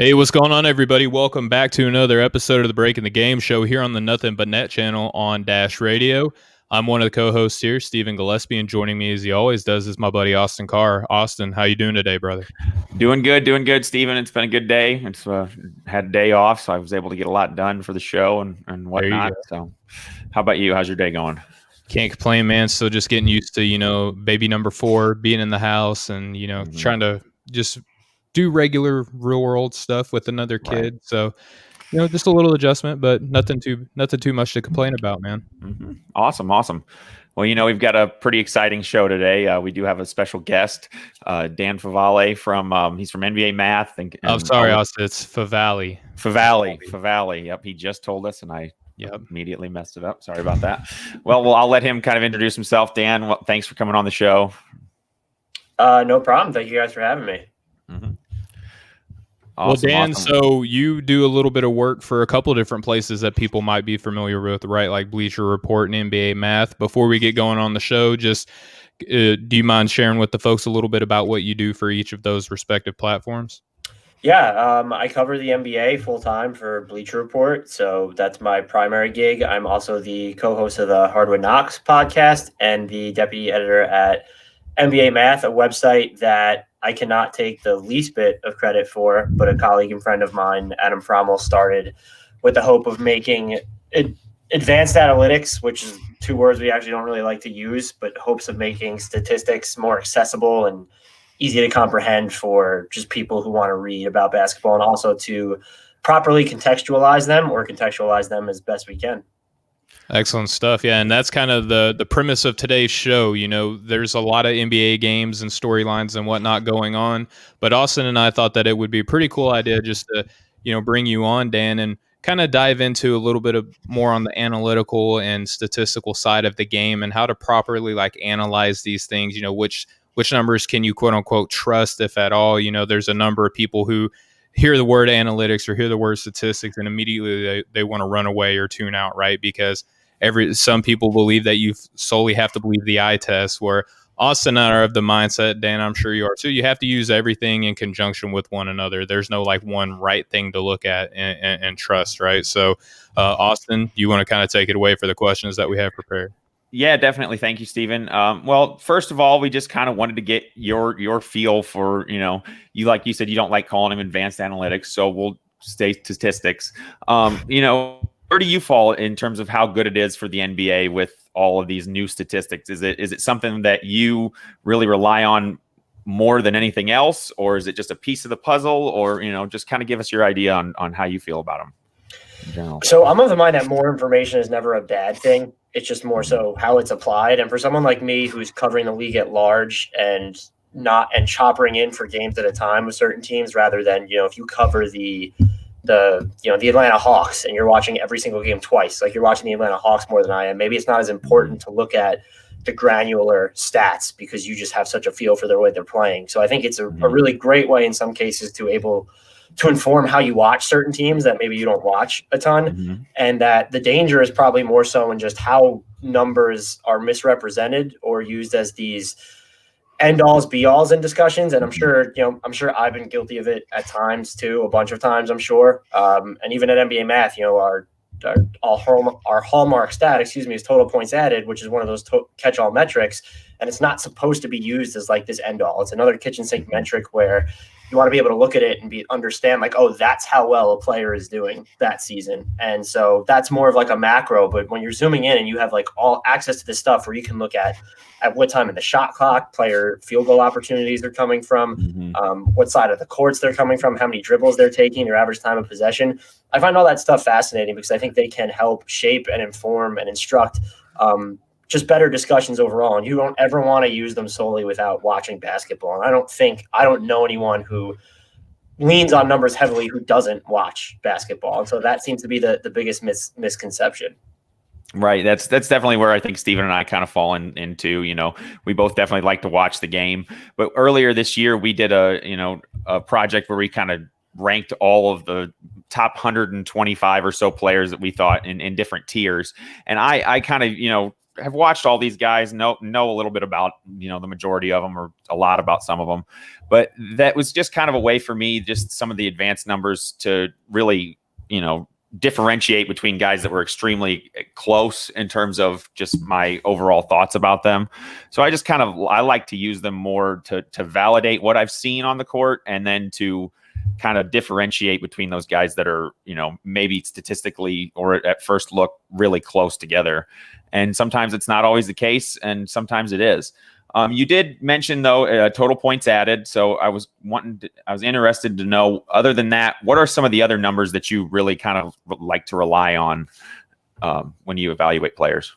Hey, what's going on, everybody? Welcome back to another episode of the Breaking the Game show here on the Nothing But Net channel on Dash Radio. I'm one of the co-hosts here, Stephen Gillespie, and joining me as he always does is my buddy Austin Carr. Austin, how you doing today, brother? Doing good, Stephen. It's been a good day. It's had a day off, so I was able to get a lot done for the show and whatnot. So, how about you? How's your day going? Can't complain, man. Still just getting used to, baby number 4, being in the house and, trying to just do regular real world stuff with another kid. Right. So, just a little adjustment, but nothing too much to complain about, man. Mm-hmm. Awesome. Well, we've got a pretty exciting show today. We do have a special guest, Dan Favale he's from NBA Math. Sorry, Austin, it's Favale. Favale. Yep, he just told us, and I immediately messed it up. Sorry about that. Well, I'll let him kind of introduce himself. Dan, thanks for coming on the show. No problem. Thank you guys for having me. Mm-hmm. Awesome, well, Dan, so you do a little bit of work for a couple of different places that people might be familiar with, right? Like Bleacher Report and NBA Math. Before we get going on the show, just do you mind sharing with the folks a little bit about what you do for each of those respective platforms? Yeah, I cover the NBA full-time for Bleacher Report, so that's my primary gig. I'm also the co-host of the Hardwood Knocks podcast and the deputy editor at NBA Math, a website that I cannot take the least bit of credit for, but a colleague and friend of mine, Adam Frommel, started with the hope of making advanced analytics, which is 2 words we actually don't really like to use, but hopes of making statistics more accessible and easy to comprehend for just people who want to read about basketball, and also to properly contextualize them as best we can. Excellent stuff. Yeah, and that's kind of the premise of today's show. There's a lot of NBA games and storylines and whatnot going on, but Austin and I thought that it would be a pretty cool idea just to, bring you on, Dan, and kind of dive into a little bit of more on the analytical and statistical side of the game and how to properly analyze these things. Which numbers can you quote unquote trust, if at all? There's a number of people who hear the word analytics or hear the word statistics and immediately they want to run away or tune out, right? Because some people believe that you solely have to believe the eye test, where Austin and I are of the mindset, Dan, I'm sure you are too, you have to use everything in conjunction with one another. There's no one right thing to look at and trust, right? So Austin, you want to kind of take it away for the questions that we have prepared? Yeah, definitely. Thank you, Stephen. Well, first of all, we just kind of wanted to get your feel for, you, like you said, you don't like calling them advanced analytics, so we'll stay statistics. Where do you fall in terms of how good it is for the NBA with all of these new statistics? Is it something that you really rely on more than anything else, or is it just a piece of the puzzle, or, just kind of give us your idea on how you feel about them in general? So I'm of the mind that more information is never a bad thing. It's just more so how it's applied. And for someone like me who's covering the league at large and choppering in for games at a time with certain teams, rather than, if you cover the Atlanta Hawks and you're watching every single game twice, like you're watching the Atlanta Hawks more than I am, maybe it's not as important to look at the granular stats because you just have such a feel for the way they're playing. So I think it's a really great way in some cases to inform how you watch certain teams that maybe you don't watch a ton, and that the danger is probably more so in just how numbers are misrepresented or used as these end-alls, be-alls in discussions. And I'm sure I've been guilty of it at times too, a bunch of times, I'm sure. And even at NBA Math, our hallmark stat, is total points added, which is one of those catch-all metrics. And it's not supposed to be used as this end-all. It's another kitchen sink metric where you want to be able to look at it and understand that's how well a player is doing that season. And so that's more of a macro, but when you're zooming in and you have all access to this stuff where you can look at what time in the shot clock player field goal opportunities are coming from, what side of the courts they're coming from, how many dribbles they're taking, your average time of possession. I find all that stuff fascinating because I think they can help shape and inform and instruct just better discussions overall. And you don't ever want to use them solely without watching basketball. And I don't know anyone who leans on numbers heavily who doesn't watch basketball. And so that seems to be the biggest misconception. Right. That's definitely where I think Stephen and I kind of fall into, we both definitely like to watch the game. But earlier this year, we did a project where we kind of ranked all of the top 125 or so players that we thought in different tiers. And I kind of, have watched all these guys, know a little bit about, the majority of them, or a lot about some of them. But that was just kind of a way for me, just some of the advanced numbers, to really, differentiate between guys that were extremely close in terms of just my overall thoughts about them. So I like to use them more to validate what I've seen on the court, and then to kind of differentiate between those guys that are, maybe statistically or at first look really close together. And sometimes it's not always the case, and sometimes it is. You did mention, though, total points added. So I was interested to know, other than that, what are some of the other numbers that you really kind of like to rely on when you evaluate players?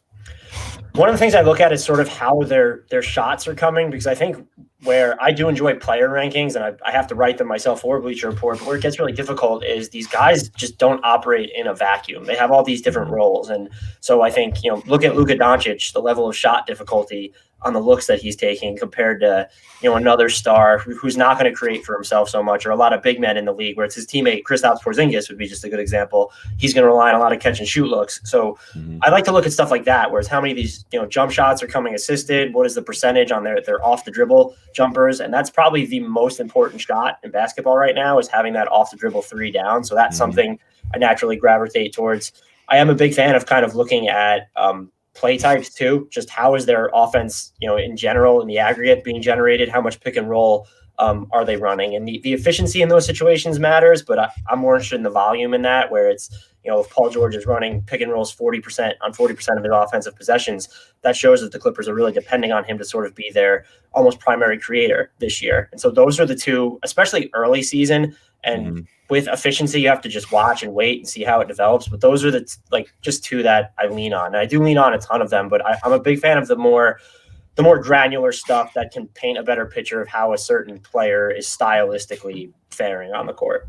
One of the things I look at is sort of how their shots are coming, because I think where I do enjoy player rankings, and I have to write them myself or Bleacher Report, but where it gets really difficult is these guys just don't operate in a vacuum. They have all these different roles. And so I think, look at Luka Doncic, the level of shot difficulty on the looks that he's taking compared to, another star who's not going to create for himself so much, or a lot of big men in the league where it's his teammate, Kristaps Porzingis would be just a good example. He's going to rely on a lot of catch and shoot looks. So I like to look at stuff like that, whereas how many of these, jump shots are coming assisted, what is the percentage on their off the dribble jumpers. And that's probably the most important shot in basketball right now, is having that off the dribble 3 down. So that's something I naturally gravitate towards. I am a big fan of kind of looking at, play types too. Just how is their offense, in general, in the aggregate, being generated? How much pick and roll are they running? And the efficiency in those situations matters, but I'm more interested in the volume in that, where it's, if Paul George is running pick and rolls 40% on 40% of his offensive possessions, that shows that the Clippers are really depending on him to sort of be their almost primary creator this year. And so those are the two, especially early season. And with efficiency, you have to just watch and wait and see how it develops. But those are the just two that I lean on. And I do lean on a ton of them, but I'm a big fan of the more granular stuff that can paint a better picture of how a certain player is stylistically faring on the court.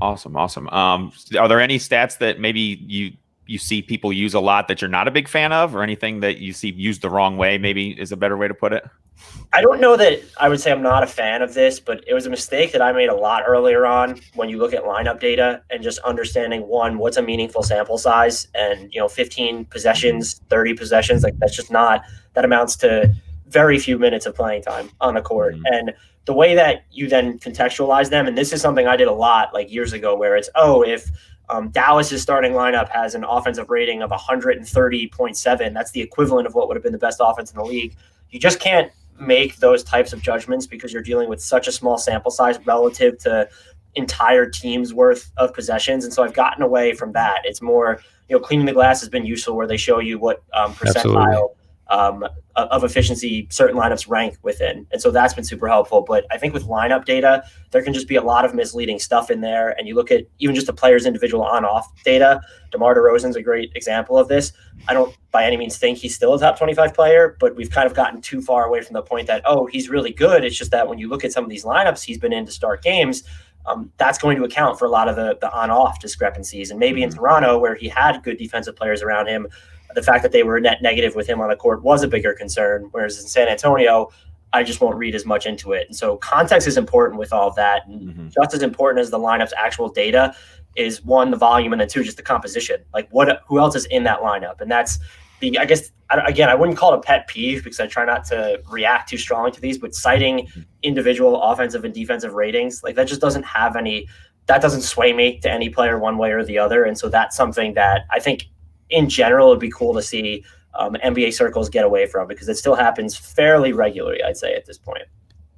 Awesome. Are there any stats that maybe you see people use a lot that you're not a big fan of, or anything that you see used the wrong way, maybe is a better way to put it? I don't know that I would say I'm not a fan of this, but it was a mistake that I made a lot earlier on when you look at lineup data and just understanding, one, what's a meaningful sample size, and 15 possessions, 30 possessions, that's just not, that amounts to very few minutes of playing time on the court. And the way that you then contextualize them, and this is something I did a lot years ago, where it's, if Dallas's starting lineup has an offensive rating of 130.7, that's the equivalent of what would have been the best offense in the league. You just can't make those types of judgments, because you're dealing with such a small sample size relative to entire teams worth of possessions. And so I've gotten away from that. It's more, cleaning the glass has been useful, where they show you what percentile of efficiency certain lineups rank within. And so that's been super helpful. But I think with lineup data, there can just be a lot of misleading stuff in there. And you look at even just the player's individual on-off data. DeMar DeRozan's a great example of this. I don't by any means think he's still a top 25 player, but we've kind of gotten too far away from the point that, he's really good. It's just that when you look at some of these lineups he's been in to start games, that's going to account for a lot of the on-off discrepancies. And maybe in Toronto, where he had good defensive players around him, the fact that they were net negative with him on the court was a bigger concern. Whereas in San Antonio, I just won't read as much into it. And so context is important with all of that. And just as important as the lineup's actual data is, one, the volume, and then two, just the composition. Who else is in that lineup? And that's I wouldn't call it a pet peeve, because I try not to react too strongly to these, but citing individual offensive and defensive ratings, that just doesn't have that doesn't sway me to any player one way or the other. And so that's something that I think in general it'd be cool to see NBA circles get away from, because it still happens fairly regularly, I'd say, at this point.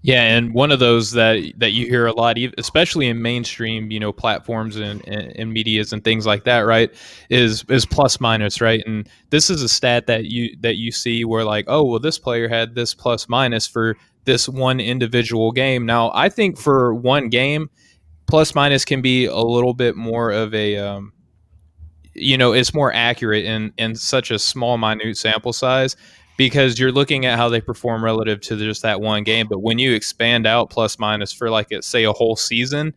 Yeah, and one of those that you hear a lot, especially in mainstream, platforms and medias and things like that, right, is plus minus, right? And this is a stat that you see where this player had this plus minus for this one individual game. Now, I think for one game, plus minus can be a little bit more of a it's more accurate in such a small, minute sample size, because you're looking at how they perform relative to just that one game. But when you expand out plus minus for say a whole season,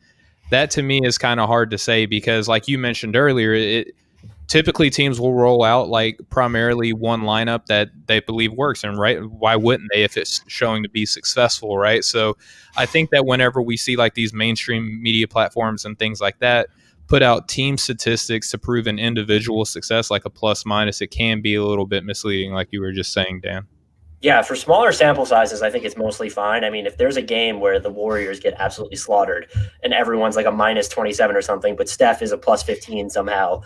that to me is kind of hard to say, because like you mentioned earlier, typically teams will roll out primarily one lineup that they believe works, and right, why wouldn't they if it's showing to be successful, right? So I think that whenever we see these mainstream media platforms and things like that put out team statistics to prove an individual success like a plus minus, it can be a little bit misleading, like you were just saying, Dan. Yeah, for smaller sample sizes, I think it's mostly fine. I mean, if there's a game where the Warriors get absolutely slaughtered and everyone's like a minus 27 or something, but Steph is a plus 15 somehow,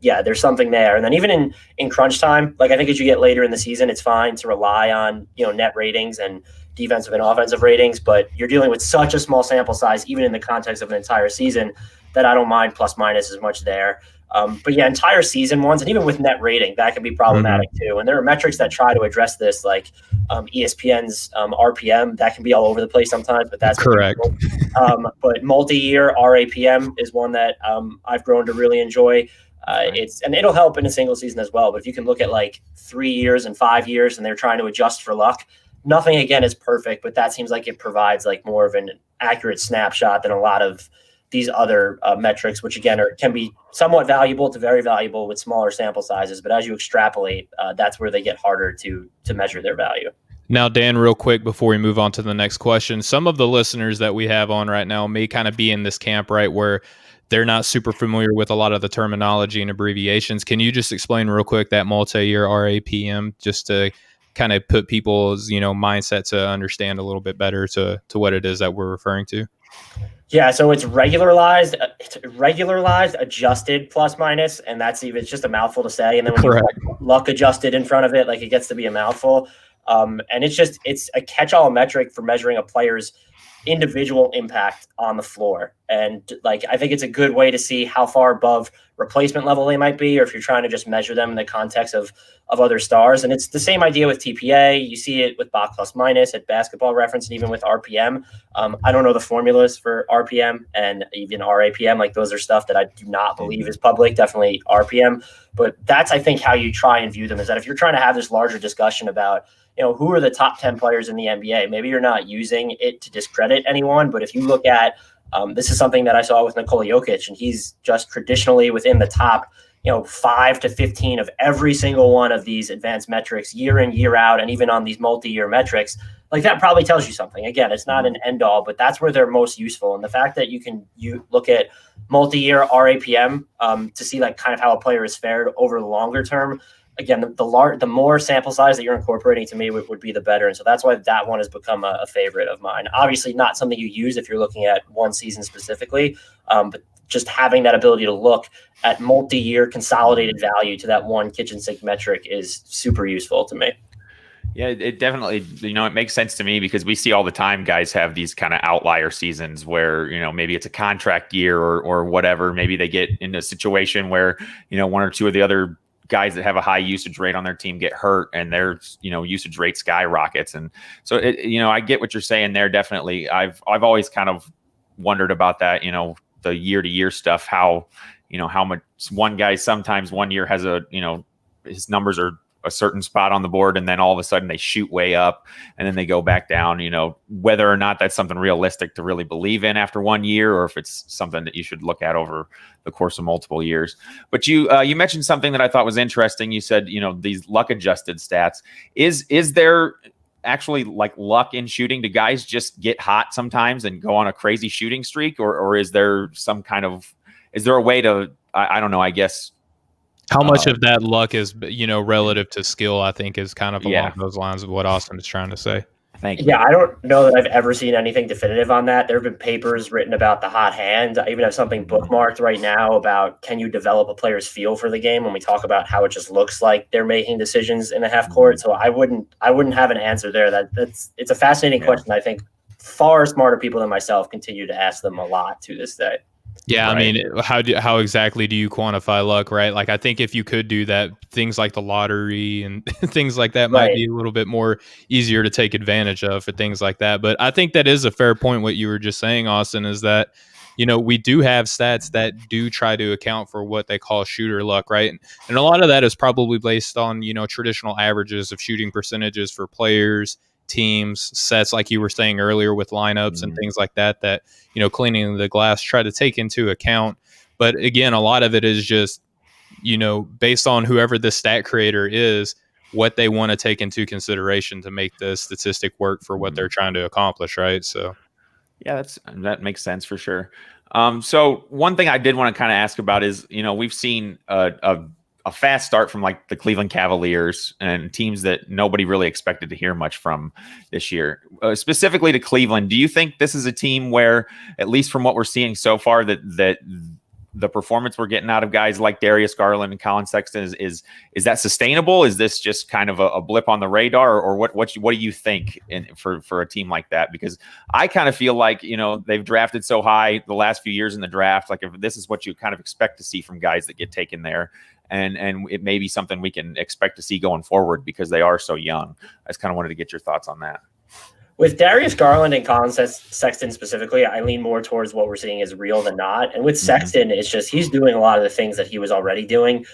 yeah, there's something there. And then even in crunch time, like I think as you get later in the season, it's fine to rely on, net ratings and defensive and offensive ratings, but you're dealing with such a small sample size, even in the context of an entire season, that I don't mind plus minus as much there. But yeah, entire season ones, and even with net rating, that can be problematic too. And there are metrics that try to address this, like ESPN's RPM, that can be all over the place sometimes, but that's correct. But multi-year RAPM is one that I've grown to really enjoy. And it'll help in a single season as well. But if you can look at like 3 years and 5 years, and they're trying to adjust for luck, nothing again is perfect, but that seems like it provides like more of an accurate snapshot than a lot of these other metrics, which again can be somewhat valuable to very valuable with smaller sample sizes. But as you extrapolate, that's where they get harder to measure their value. Now, Dan, real quick before we move on to the next question, some of the listeners that we have on right now may kind of be in this camp, right, where they're not super familiar with a lot of the terminology and abbreviations. Can you just explain real quick that multi-year RAPM, just to kind of put people's mindset to understand a little bit better to what it is that we're referring to? Yeah, so it's regularized, adjusted plus minus, and it's just a mouthful to say. And then when you put luck adjusted in front of it, like it gets to be a mouthful. And it's a catch-all metric for measuring a player's individual impact on the floor. And like, I think it's a good way to see how far above replacement level they might be, or if you're trying to just measure them in the context of other stars. And it's the same idea with TPA. You see it with Bach plus minus at Basketball Reference, and even with RPM. I don't know the formulas for RPM and even RAPM. Like those are stuff that I do not believe is public, definitely RPM. But that's, I think, how you try and view them, is that if you're trying to have this larger discussion about, who are the top 10 players in the NBA, maybe you're not using it to discredit anyone. But if you look at, this is something that I saw with Nikola Jokic, and he's just traditionally within the top, 5 to 15 of every single one of these advanced metrics year in, year out, and even on these multi-year metrics, like that probably tells you something. Again, it's not an end all, but that's where they're most useful. And the fact that you look at multi-year RAPM to see like kind of how a player is fared over the longer term, again, the more sample size that you're incorporating to me would be the better. And so that's why that one has become a favorite of mine. Obviously not something you use if you're looking at one season specifically, but just having that ability to look at multi-year consolidated value to that one kitchen sink metric is super useful to me. Yeah, it definitely, it makes sense to me, because we see all the time guys have these kind of outlier seasons where, maybe it's a contract year or whatever. Maybe they get in a situation where, one or two of the other guys that have a high usage rate on their team get hurt, and their usage rate skyrockets. And so I get what you're saying there. Definitely, I've always kind of wondered about that, the year to year stuff, how much one guy sometimes one year has his numbers are a certain spot on the board, and then all of a sudden they shoot way up and then they go back down, whether or not that's something realistic to really believe in after 1 year, or if it's something that you should look at over the course of multiple years. But you mentioned something that I thought was interesting. You said, these luck adjusted stats. Is there actually like luck in shooting? Do guys just get hot sometimes and go on a crazy shooting streak, or is there is there a way to, I don't know, I guess, how much of that luck is, relative to skill, I think is kind of along those lines of what Austin is trying to say. Thank you. Yeah, I don't know that I've ever seen anything definitive on that. There have been papers written about the hot hand. I even have something bookmarked right now about, can you develop a player's feel for the game, when we talk about how it just looks like they're making decisions in the half court. So I wouldn't have an answer there. It's a fascinating question. I think far smarter people than myself continue to ask them a lot to this day. Yeah, right. I mean, how exactly do you quantify luck, right? Like, I think if you could do that, things like the lottery and things like that might be a little bit more easier to take advantage of for things like that. But I think that is a fair point. What you were just saying, Austin, is that, we do have stats that do try to account for what they call shooter luck, right? And a lot of that is probably based on, traditional averages of shooting percentages for players, teams, sets, like you were saying earlier, with lineups and things like that, cleaning the glass try to take into account. But again, a lot of it is just, based on whoever the stat creator is, what they want to take into consideration to make the statistic work for what they're trying to accomplish, right? So Yeah, that makes sense for sure. So one thing I did want to kind of ask about is, we've seen a fast start from like the Cleveland Cavaliers and teams that nobody really expected to hear much from this year. Specifically to Cleveland, do you think this is a team where, at least from what we're seeing so far, that the performance we're getting out of guys like Darius Garland and Colin Sexton is that sustainable? Is this just kind of a blip on the radar, or what do you think for a team like that? Because I kind of feel like, they've drafted so high the last few years in the draft. Like, if this is what you kind of expect to see from guys that get taken there, and it may be something we can expect to see going forward because they are so young. I just kind of wanted to get your thoughts on that. With Darius Garland and Colin Sexton specifically, I lean more towards what we're seeing is real than not. And with Sexton, it's just he's doing a lot of the things that he was already doing.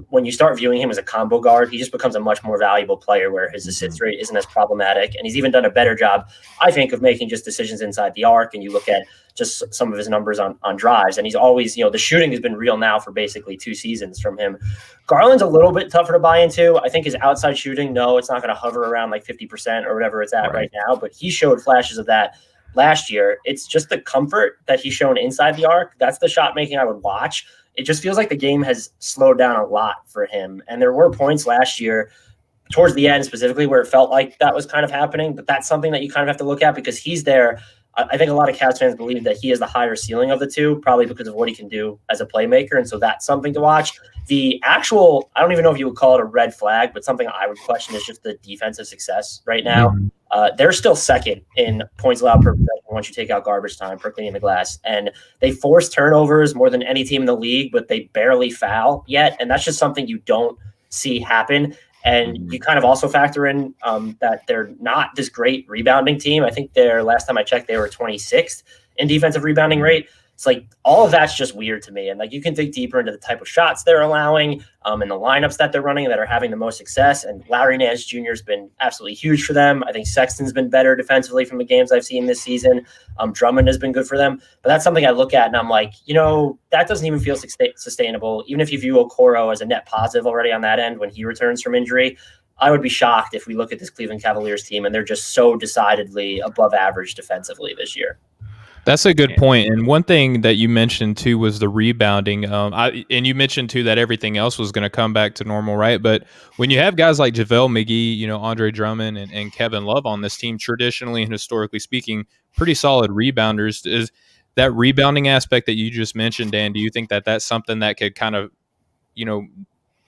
When you start viewing him as a combo guard, he just becomes a much more valuable player where his assist rate isn't as problematic. And he's even done a better job, I think, of making just decisions inside the arc. And you look at just some of his numbers on drives. And he's always, the shooting has been real now for basically 2 seasons from him. Garland's a little bit tougher to buy into. I think his outside shooting, no, it's not going to hover around like 50% or whatever it's at right now, but he showed flashes of that last year. It's just the comfort that he's shown inside the arc. That's the shot making I would watch. It just feels like the game has slowed down a lot for him. And there were points last year towards the end specifically where it felt like that was kind of happening, but that's something that you kind of have to look at because he's there. I think a lot of Cavs fans believe that he is the higher ceiling of the two, probably because of what he can do as a playmaker. And so that's something to watch. The actual, I don't even know if you would call it a red flag, but something I would question is just the defensive success right now. They're still second in points allowed per possession once you take out garbage time per cleaning the glass. And they force turnovers more than any team in the league, but they barely foul yet. And that's just something you don't see happen. And you kind of also factor in that they're not this great rebounding team. I think last time I checked, they were 26th in defensive rebounding rate. It's like all of that's just weird to me. And like you can dig deeper into the type of shots they're allowing and the lineups that they're running that are having the most success. And Larry Nance Jr. has been absolutely huge for them. I think Sexton's been better defensively from the games I've seen this season. Drummond has been good for them. But that's something I look at and I'm like, that doesn't even feel sustainable. Even if you view Okoro as a net positive already on that end when he returns from injury, I would be shocked if we look at this Cleveland Cavaliers team and they're just so decidedly above average defensively this year. That's a good point. And one thing that you mentioned too was the rebounding. And you mentioned too that everything else was going to come back to normal, right? But when you have guys like JaVale McGee, Andre Drummond and Kevin Love on this team, traditionally and historically speaking, pretty solid rebounders. Is that rebounding aspect that you just mentioned, Dan, do you think that that's something that could kind of,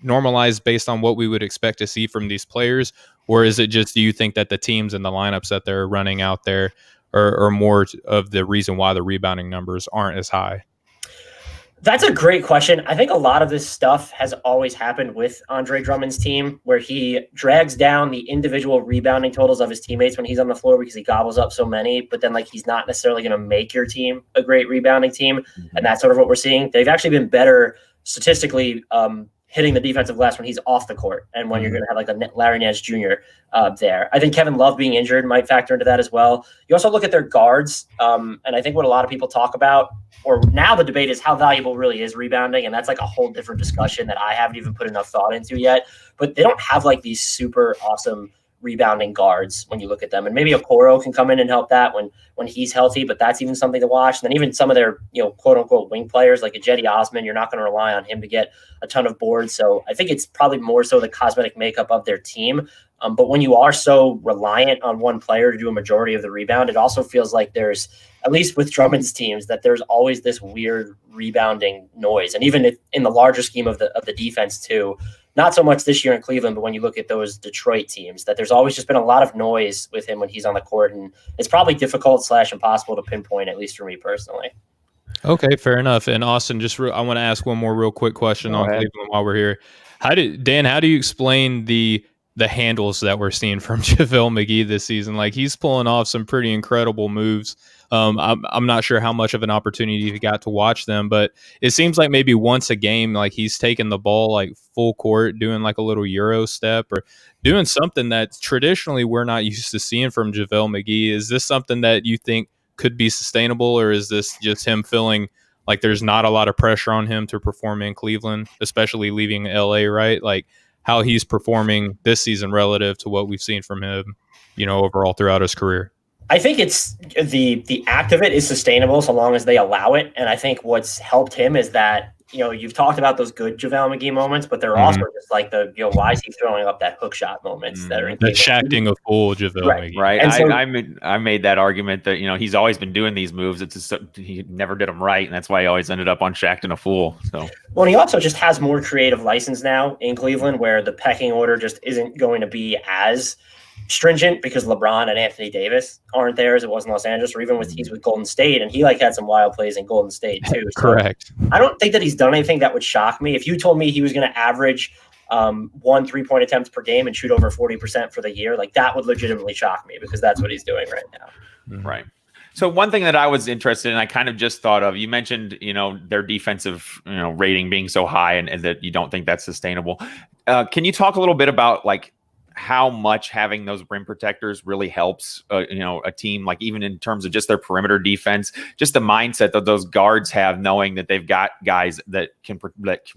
normalize based on what we would expect to see from these players? Or is it just, do you think that the teams and the lineups that they're running out there or more of the reason why the rebounding numbers aren't as high? That's a great question. I think a lot of this stuff has always happened with Andre Drummond's team, where he drags down the individual rebounding totals of his teammates when he's on the floor because he gobbles up so many, but then he's not necessarily going to make your team a great rebounding team. And that's sort of what we're seeing. They've actually been better statistically hitting the defensive glass when he's off the court and when you're going to have a Larry Nance Jr. There. I think Kevin Love being injured might factor into that as well. You also look at their guards, and I think what a lot of people talk about, or now the debate is how valuable really is rebounding, and that's a whole different discussion that I haven't even put enough thought into yet. But they don't have these super awesome rebounding guards when you look at them. And maybe Okoro can come in and help that when he's healthy, but that's even something to watch. And then even some of their, quote unquote wing players like a Jetty Osman, you're not going to rely on him to get a ton of boards. So I think it's probably more so the cosmetic makeup of their team. But when you are so reliant on one player to do a majority of the rebound, it also feels like there's, at least with Drummond's teams, that there's always this weird rebounding noise. And even in the larger scheme of the defense too, not so much this year in Cleveland, but when you look at those Detroit teams, that there's always just been a lot of noise with him when he's on the court. And it's probably difficult / impossible to pinpoint, at least for me personally. Okay, fair enough. And Austin, I want to ask one more real quick question on Cleveland while we're here. How do you explain the handles that we're seeing from JaVale McGee this season? He's pulling off some pretty incredible moves. I'm not sure how much of an opportunity he got to watch them, but it seems like maybe once a game, he's taking the ball full court, doing a little Euro step or doing something that traditionally we're not used to seeing from JaVale McGee. Is this something that you think could be sustainable, or is this just him feeling like there's not a lot of pressure on him to perform in Cleveland, especially leaving LA, right? How he's performing this season relative to what we've seen from him, overall throughout his career. I think it's the act of it is sustainable so long as they allow it. And I think what's helped him is that, you've talked about those good JaVale McGee moments, but they're also just like why is he throwing up that hook shot moments that are that shacking a full JaVale McGee. Right. And so, I made that argument that, he's always been doing these moves. It's just, he never did them right. And that's why he always ended up on shacked and a fool. So, well, he also just has more creative license now in Cleveland, where the pecking order just isn't going to be as stringent because LeBron and Anthony Davis aren't there as it was in Los Angeles, or even he's with Golden State, and he had some wild plays in Golden State too. So correct. I don't think that he's done anything that would shock me. If you told me he was going to average 1 3-point attempt per game and shoot over 40% for the year, that would legitimately shock me, because that's what he's doing right now. Right. So one thing that I was interested in, I kind of just thought of, you mentioned, their defensive, rating being so high and that you don't think that's sustainable. Can you talk a little bit about how much having those rim protectare really helps, a team, even in terms of just their perimeter defense, just the mindset that those guards have, knowing that they've got guys that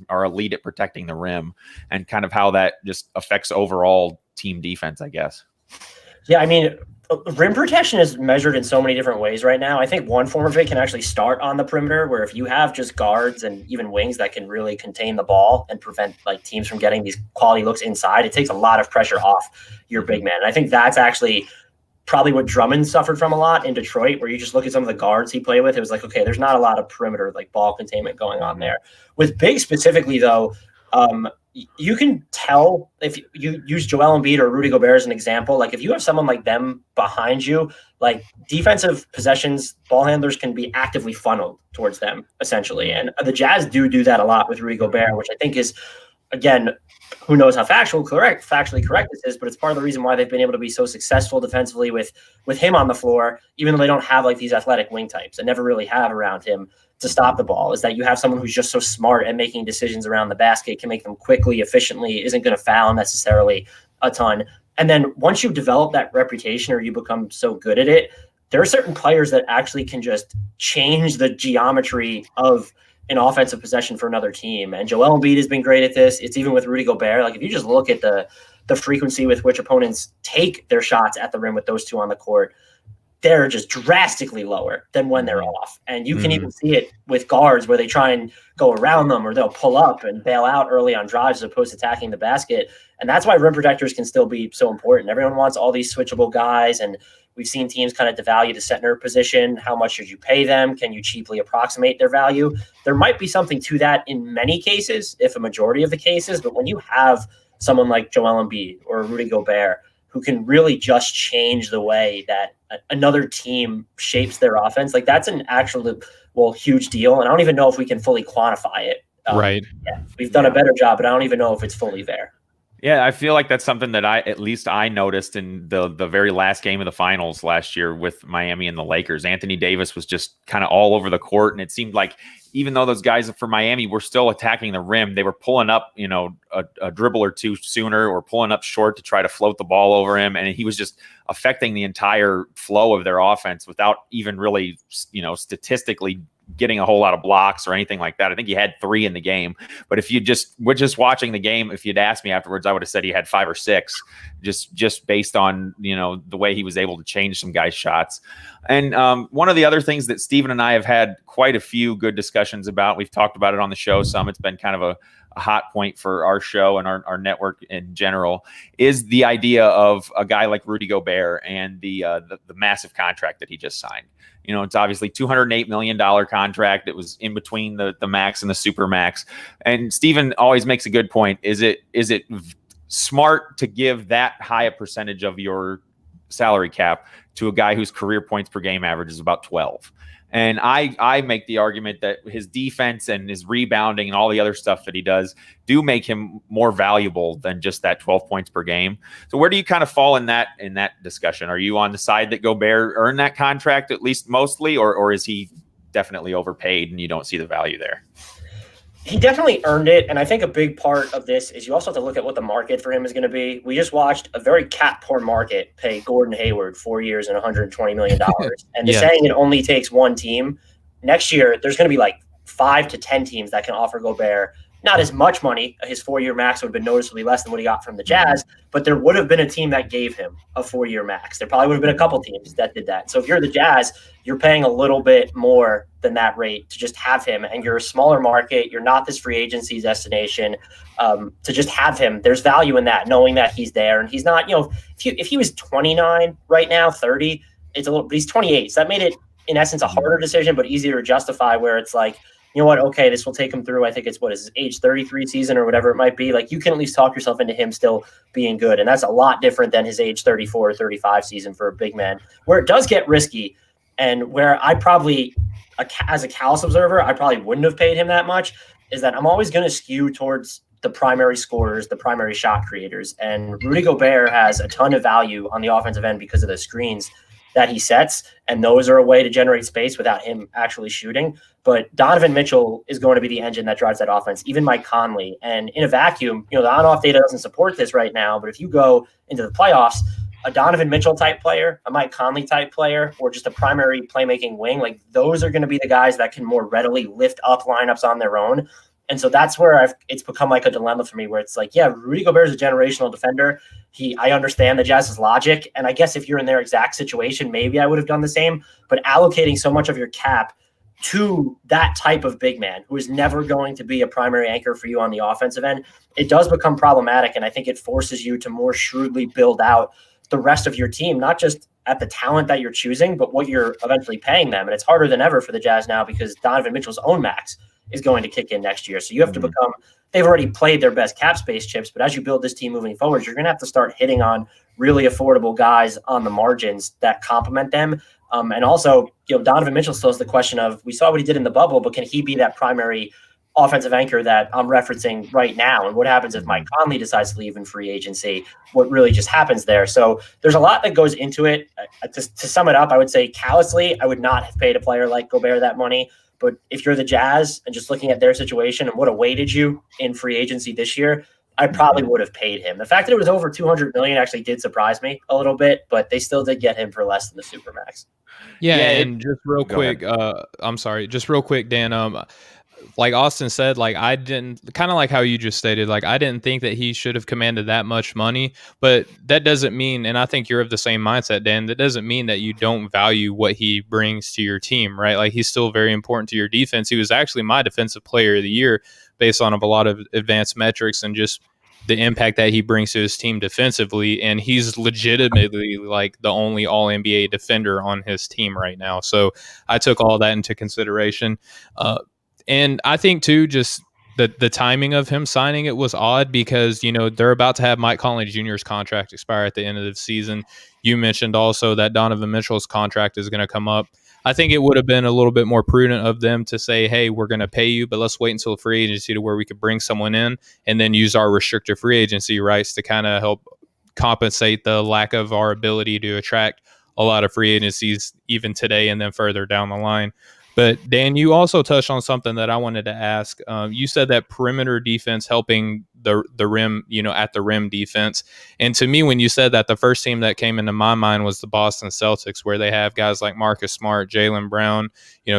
are elite at protecting the rim, and kind of how that just affects overall team defense, I guess. Yeah, I mean, rim protection is measured in so many different ways right now. I think one form of it can actually start on the perimeter, where if you have just guards and even wings that can really contain the ball and prevent teams from getting these quality looks inside, it takes a lot of pressure off your big man. And I think that's actually probably what Drummond suffered from a lot in Detroit, where you just look at some of the guards he played with. It was okay, there's not a lot of perimeter ball containment going on there. With big specifically, though, you can tell if you use Joel Embiid or Rudy Gobert as an example. If you have someone like them behind you, defensive possessions, ball handlers can be actively funneled towards them, essentially. And the Jazz do that a lot with Rudy Gobert, which I think is, again, who knows how factually correct this is, but it's part of the reason why they've been able to be so successful defensively with him on the floor, even though they don't have these athletic wing types and never really have around him to stop the ball, is that you have someone who's just so smart at making decisions around the basket, can make them quickly, efficiently, isn't going to foul necessarily a ton. And then once you develop that reputation, or you become so good at it, there are certain players that actually can just change the geometry of an offensive possession for another team. And Joel Embiid has been great at this. It's even with Rudy Gobert. If you just look at the frequency with which opponents take their shots at the rim with those two on the court, they're just drastically lower than when they're off. And you can even see it with guards, where they try and go around them, or they'll pull up and bail out early on drives as opposed to attacking the basket. And that's why rim protectors can still be so important. Everyone wants all these switchable guys, and we've seen teams kind of devalue the center position. How much should you pay them? Can you cheaply approximate their value? There might be something to that in many cases, if a majority of the cases, but when you have someone like Joel Embiid or Rudy Gobert, who can really just change the way that another team shapes their offense, that's an actual, huge deal. And I don't even know if we can fully quantify it. Right. Yeah, we've done a better job, but I don't even know if it's fully there. Yeah, I feel like that's something that at least I noticed in the very last game of the finals last year with Miami and the Lakers. Anthony Davis was just kind of all over the court, and it seemed like even though those guys for Miami were still attacking the rim, they were pulling up, a dribble or two sooner, or pulling up short to try to float the ball over him, and he was just affecting the entire flow of their offense without even really, statistically getting a whole lot of blocks or anything like that. I think he had 3 in the game, but if you were just watching the game, if you'd asked me afterwards, I would have said he had 5 or 6, just based on, the way he was able to change some guys' shots. And one of the other things that Steven and I have had quite a few good discussions about, we've talked about it on the show some, it's been kind of a hot point for our show and our network in general, is the idea of a guy like Rudy Gobert and the massive contract that he just signed. It's obviously $208 million contract. It was in between the max and the super max. And Steven always makes a good point. Is it smart to give that high a percentage of your salary cap to a guy whose career points per game average is about 12? And I make the argument that his defense and his rebounding and all the other stuff that he does do make him more valuable than just that 12 points per game. So where do you kind of fall in that discussion? Are you on the side that Gobert earned that contract, at least mostly, or is he definitely overpaid and you don't see the value there? He definitely earned it, and I think a big part of this is you also have to look at what the market for him is going to be. We just watched a very cap-poor market pay Gordon Hayward 4 years and $120 million. And the saying it only takes one team, next year there's going to be 5 to 10 teams that can offer Gobert not as much money. His 4-year max would have been noticeably less than what he got from the Jazz, but there would have been a team that gave him a 4-year max. There probably would have been a couple teams that did that. So if you're the Jazz, you're paying a little bit more than that rate to just have him, and you're a smaller market. You're not this free agency destination. To just have him, there's value in that, knowing that he's there, and he's not. If he was 29 right now, 30, it's a little. But he's 28, so that made it in essence a harder decision, but easier to justify. Where it's like, you know what? Okay, this will take him through. I think it's what is his age 33 season or whatever it might be. Like, you can at least talk yourself into him still being good, and that's a lot different than his age 34 or 35 season for a big man, where it does get risky, and where I probably, as a callous observer, I probably wouldn't have paid him that much. Is that I'm always going to skew towards the primary scorers, the primary shot creators, and Rudy Gobert has a ton of value on the offensive end because of the screens that he sets, and those are a way to generate space without him actually shooting. But Donovan Mitchell is going to be the engine that drives that offense, even Mike Conley. And in a vacuum, the on-off data doesn't support this right now, but if you go into the playoffs, a Donovan Mitchell type player, a Mike Conley type player, or just a primary playmaking wing, like those are going to be the guys that can more readily lift up lineups on their own. And so that's where it's become like a dilemma for me, where it's like, yeah, Rudy Gobert is a generational defender. I understand the Jazz's logic. And I guess if you're in their exact situation, maybe I would have done the same. But allocating so much of your cap to that type of big man who is never going to be a primary anchor for you on the offensive end, it does become problematic. And I think it forces you to more shrewdly build out the rest of your team, not just at the talent that you're choosing, but what you're eventually paying them. And it's harder than ever for the Jazz now because Donovan Mitchell's own max is going to kick in next year. So you have to become, they've already played their best cap space chips, but as you build this team moving forward, you're going to have to start hitting on really affordable guys on the margins that complement them. And also, Donovan Mitchell still has the question of, we saw what he did in the bubble, but can he be that primary offensive anchor that I'm referencing right now? And what happens if Mike Conley decides to leave in free agency? What really just happens there? So there's a lot that goes into it. To sum it up, I would say callously, I would not have paid a player like Gobert that money. But if you're the Jazz and just looking at their situation and what awaited you in free agency this year, I probably would have paid him. The fact that it was over $200 million actually did surprise me a little bit, but they still did get him for less than the Supermax. Yeah, and just real quick, I'm sorry, just real quick, Dan. Like Austin said, like I didn't, kind of like how you just stated, like I didn't think that he should have commanded that much money, but that doesn't mean, and I think you're of the same mindset, Dan, that doesn't mean that you don't value what he brings to your team, right? Like he's still very important to your defense. He was actually my defensive player of the year based on a lot of advanced metrics and just the impact that he brings to his team defensively. And he's legitimately like the only all NBA defender on his team right now. So I took all that into consideration. And I think too, just the timing of him signing it was odd because, they're about to have Mike Conley Jr.'s contract expire at the end of the season. You mentioned also that Donovan Mitchell's contract is going to come up. I think it would have been a little bit more prudent of them to say, hey, we're going to pay you, but let's wait until free agency to where we could bring someone in and then use our restricted free agency rights to kind of help compensate the lack of our ability to attract a lot of free agencies even today and then further down the line. But Dan, you also touched on something that I wanted to ask. You said that perimeter defense helping the rim, at the rim defense. And to me, when you said that, the first team that came into my mind was the Boston Celtics, where they have guys like Marcus Smart, Jaylen Brown,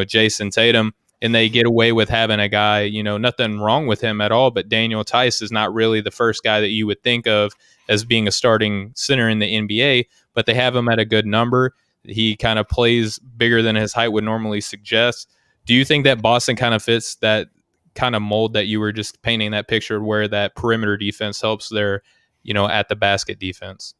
Jason Tatum, and they get away with having a guy, nothing wrong with him at all, but Daniel Tice is not really the first guy that you would think of as being a starting center in the NBA, but they have him at a good number. He kind of plays bigger than his height would normally suggest. Do you think that Boston kind of fits that kind of mold that you were just painting that picture where that perimeter defense helps their, at the basket defense?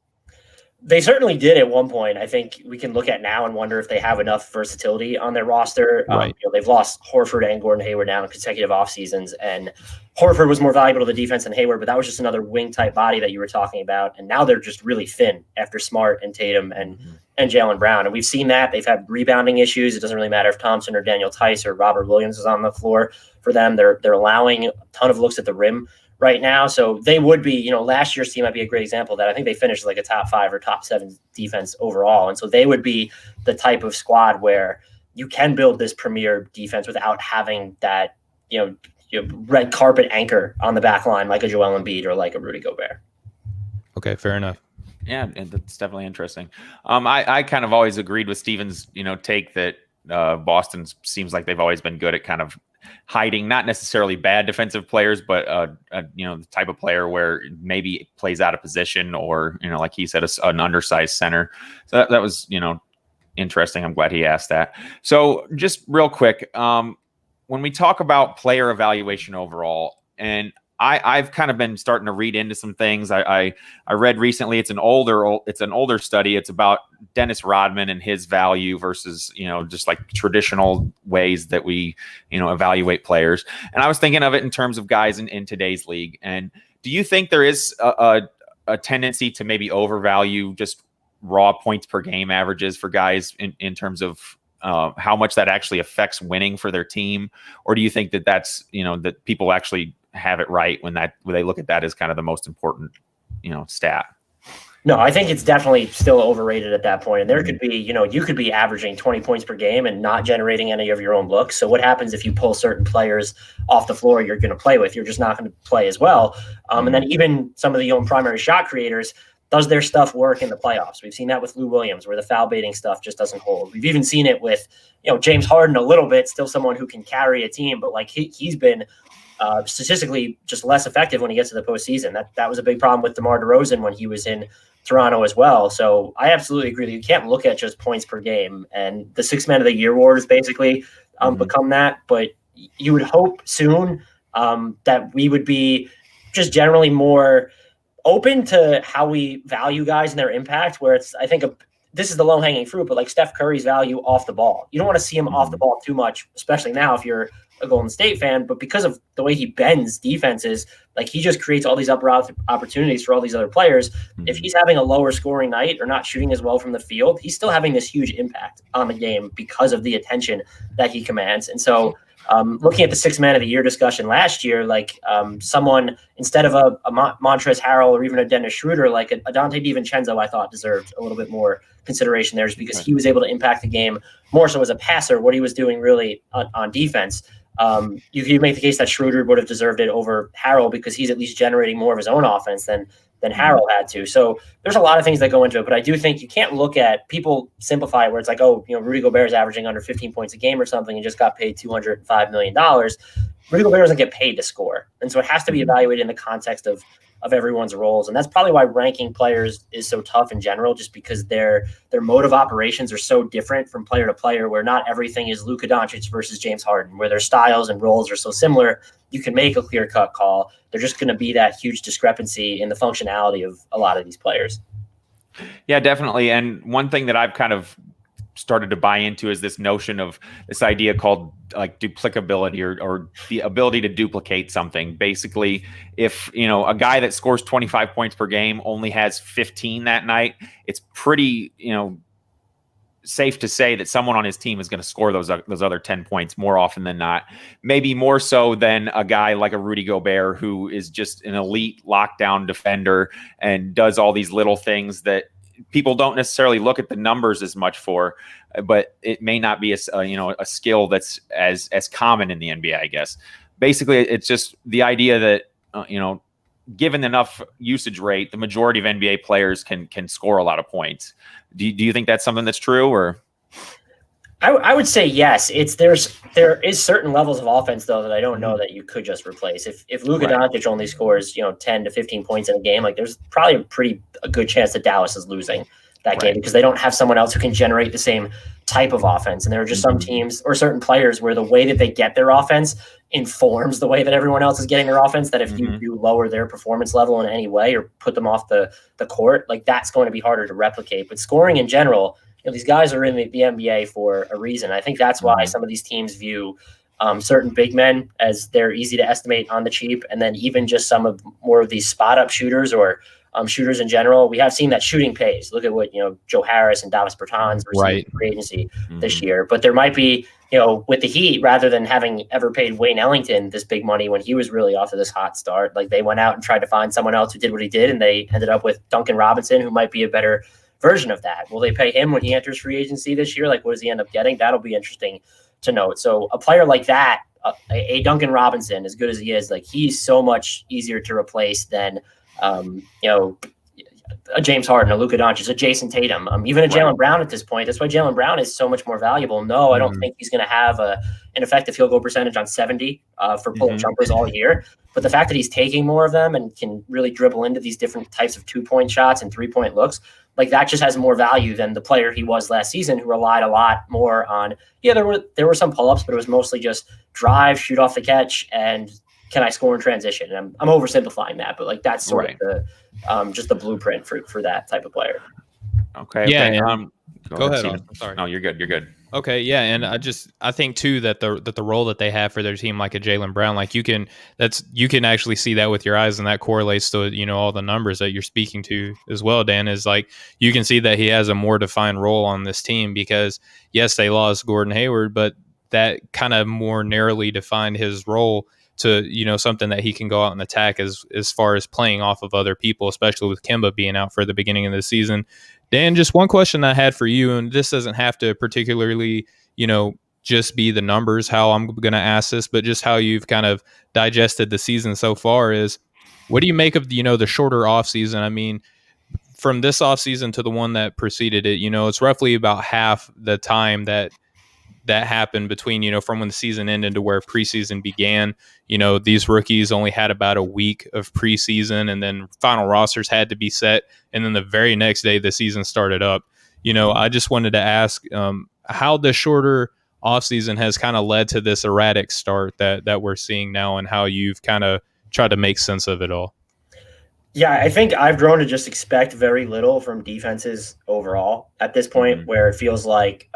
They certainly did at one point. I think we can look at now and wonder if they have enough versatility on their roster. Right. They've lost Horford and Gordon Hayward now in consecutive off seasons, and Horford was more valuable to the defense than Hayward, but that was just another wing type body that you were talking about. And now they're just really thin after Smart and Tatum and Jaylen Brown. And we've seen that they've had rebounding issues. It doesn't really matter if Thompson or Daniel Tice or Robert Williams is on the floor for them. They're allowing a ton of looks at the rim right now. So they would be, last year's team might be a great example of that. I think they finished like a top 5 or top 7 defense overall. And so they would be the type of squad where you can build this premier defense without having that, red carpet anchor on the back line like a Joel Embiid or like a Rudy Gobert. Okay, fair enough. Yeah, and that's definitely interesting. I kind of always agreed with Steven's, take that Boston seems like they've always been good at kind of hiding, not necessarily bad defensive players, but the type of player where maybe plays out of position, or like he said, an undersized center. So that was interesting. I'm glad he asked that. So just real quick, when we talk about player evaluation overall, and I've kind of been starting to read into some things. I read recently, it's an older study. It's about Dennis Rodman and his value versus, just like traditional ways that we, evaluate players. And I was thinking of it in terms of guys in today's league. And do you think there is a tendency to maybe overvalue just raw points per game averages for guys in terms of how much that actually affects winning for their team? Or do you think that that's, that people actually have it right when they look at that as kind of the most important, stat? No, I think it's definitely still overrated at that point. And there could be, you could be averaging 20 points per game and not generating any of your own looks. So what happens if you pull certain players off the floor you're going to play with? You're just not going to play as well. And then even some of the primary shot creators, does their stuff work in the playoffs? We've seen that with Lou Williams, where the foul baiting stuff just doesn't hold. We've even seen it with, James Harden a little bit, still someone who can carry a team, but like he's been statistically just less effective when he gets to the postseason. That was a big problem with DeMar DeRozan when he was in Toronto as well. So I absolutely agree that you can't look at just points per game, and the 6 Man of the Year awards basically become that. But you would hope soon that we would be just generally more open to how we value guys and their impact, where it's, I think this is the low hanging fruit, but like Steph Curry's value off the ball. You don't want to see him off the ball too much, especially now if you're a Golden State fan, but because of the way he bends defenses, like he just creates all these opportunities for all these other players. If he's having a lower scoring night or not shooting as well from the field, he's still having this huge impact on the game because of the attention that he commands. And so looking at the 6 Man of the Year discussion last year, like someone instead of a Montrezl Harrell or even a Dennis Schroeder, like a Dante DiVincenzo, I thought deserved a little bit more consideration there, just because he was able to impact the game more so as a passer, what he was doing really on defense. You could make the case that Schroeder would have deserved it over Harrell because he's at least generating more of his own offense than Harrell had to. So there's a lot of things that go into it, but I do think you can't look at, people simplify it where it's like, Rudy Gobert is averaging under 15 points a game or something and just got paid $205 million. Rudy Gobert doesn't get paid to score. And so it has to be evaluated in the context of everyone's roles. And that's probably why ranking players is so tough in general, just because their mode of operations are so different from player to player, where not everything is Luka Doncic versus James Harden, where their styles and roles are so similar. You can make a clear-cut call. There's just going to be that huge discrepancy in the functionality of a lot of these players. Yeah, definitely. And one thing that I've kind of started to buy into is this notion of this idea called like duplicability or the ability to duplicate something. Basically, if a guy that scores 25 points per game only has 15 that night, it's pretty safe to say that someone on his team is going to score those other 10 points more often than not. Maybe more so than a guy like a Rudy Gobert, who is just an elite lockdown defender and does all these little things that people don't necessarily look at the numbers as much for, but it may not be a skill that's as common in the NBA, I guess. Basically, it's just the idea that, given enough usage rate, the majority of NBA players can score a lot of points. Do you think that's something that's true, or? I would say yes. There is certain levels of offense though that I don't know that you could just replace. If Luka Doncic only scores 10 to 15 points in a game, like there's probably a good chance that Dallas is losing that game because they don't have someone else who can generate the same type of offense. And there are just some teams or certain players where the way that they get their offense informs the way that everyone else is getting their offense. That if you do lower their performance level in any way or put them off the court, like that's going to be harder to replicate. But scoring in general, these guys are in the NBA for a reason. I think that's why some of these teams view certain big men as they're easy to estimate on the cheap. And then even just some of more of these spot up shooters or shooters in general, we have seen that shooting pays. Look at what, Joe Harris and Davis Bertans received free agency this year. But there might be, with the Heat, rather than having ever paid Wayne Ellington this big money when he was really off to this hot start, like they went out and tried to find someone else who did what he did. And they ended up with Duncan Robinson, who might be a better version of that. Will they pay him when he enters free agency this year? Like, what does he end up getting? That'll be interesting to note. So a player like that, a Duncan Robinson, as good as he is, like he's so much easier to replace than, a James Harden, a Luka Doncic, a Jason Tatum, even a Jaylen Brown at this point. That's why Jaylen Brown is so much more valuable. No, I don't think he's going to have an effective field goal percentage on 70 for pulling jumpers all year. But the fact that he's taking more of them and can really dribble into these different types of 2-point shots and 3-point looks, like that just has more value than the player he was last season, who relied a lot more on, there were some pull-ups, but it was mostly just drive, shoot off the catch, and can I score in transition? And I'm oversimplifying that, but like that's sort of the just the blueprint for that type of player. Okay. Yeah. Okay. Go ahead. I'm sorry. No, you're good. You're good. Okay, yeah, and I think too that the role that they have for their team, like a Jaylen Brown, like you can actually see that with your eyes, and that correlates to all the numbers that you're speaking to as well, Dan. Is like you can see that he has a more defined role on this team because yes, they lost Gordon Hayward, but that kind of more narrowly defined his role to something that he can go out and attack as far as playing off of other people, especially with Kemba being out for the beginning of the season. Dan, just one question I had for you, and this doesn't have to particularly, just be the numbers, how I'm going to ask this, but just how you've kind of digested the season so far is, what do you make of, the shorter offseason? I mean, from this offseason to the one that preceded it, it's roughly about half the time that happened between, from when the season ended to where preseason began. These rookies only had about a week of preseason, and then final rosters had to be set. And then the very next day the season started up. I just wanted to ask how the shorter offseason has kind of led to this erratic start that we're seeing now, and how you've kind of tried to make sense of it all. Yeah, I think I've grown to just expect very little from defenses overall at this point, where it feels like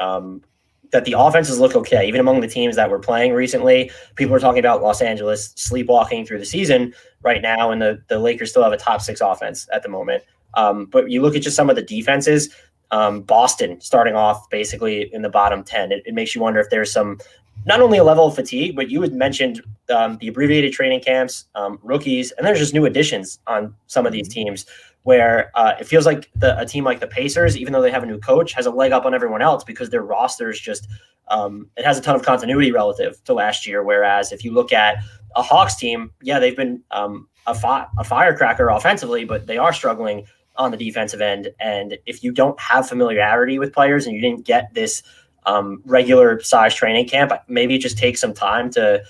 that the offenses look okay. Even among the teams that were playing recently, people are talking about Los Angeles sleepwalking through the season right now, and the Lakers still have a top 6 offense at the moment. But you look at just some of the defenses, Boston starting off basically in the bottom 10. It makes you wonder if there's some, not only a level of fatigue, but you had mentioned the abbreviated training camps, rookies, and there's just new additions on some of these teams where it feels like a team like the Pacers, even though they have a new coach, has a leg up on everyone else because their roster is just it has a ton of continuity relative to last year. Whereas if you look at a Hawks team, they've been a firecracker offensively, but they are struggling on the defensive end. And if you don't have familiarity with players and you didn't get this regular size training camp, maybe it just takes some time to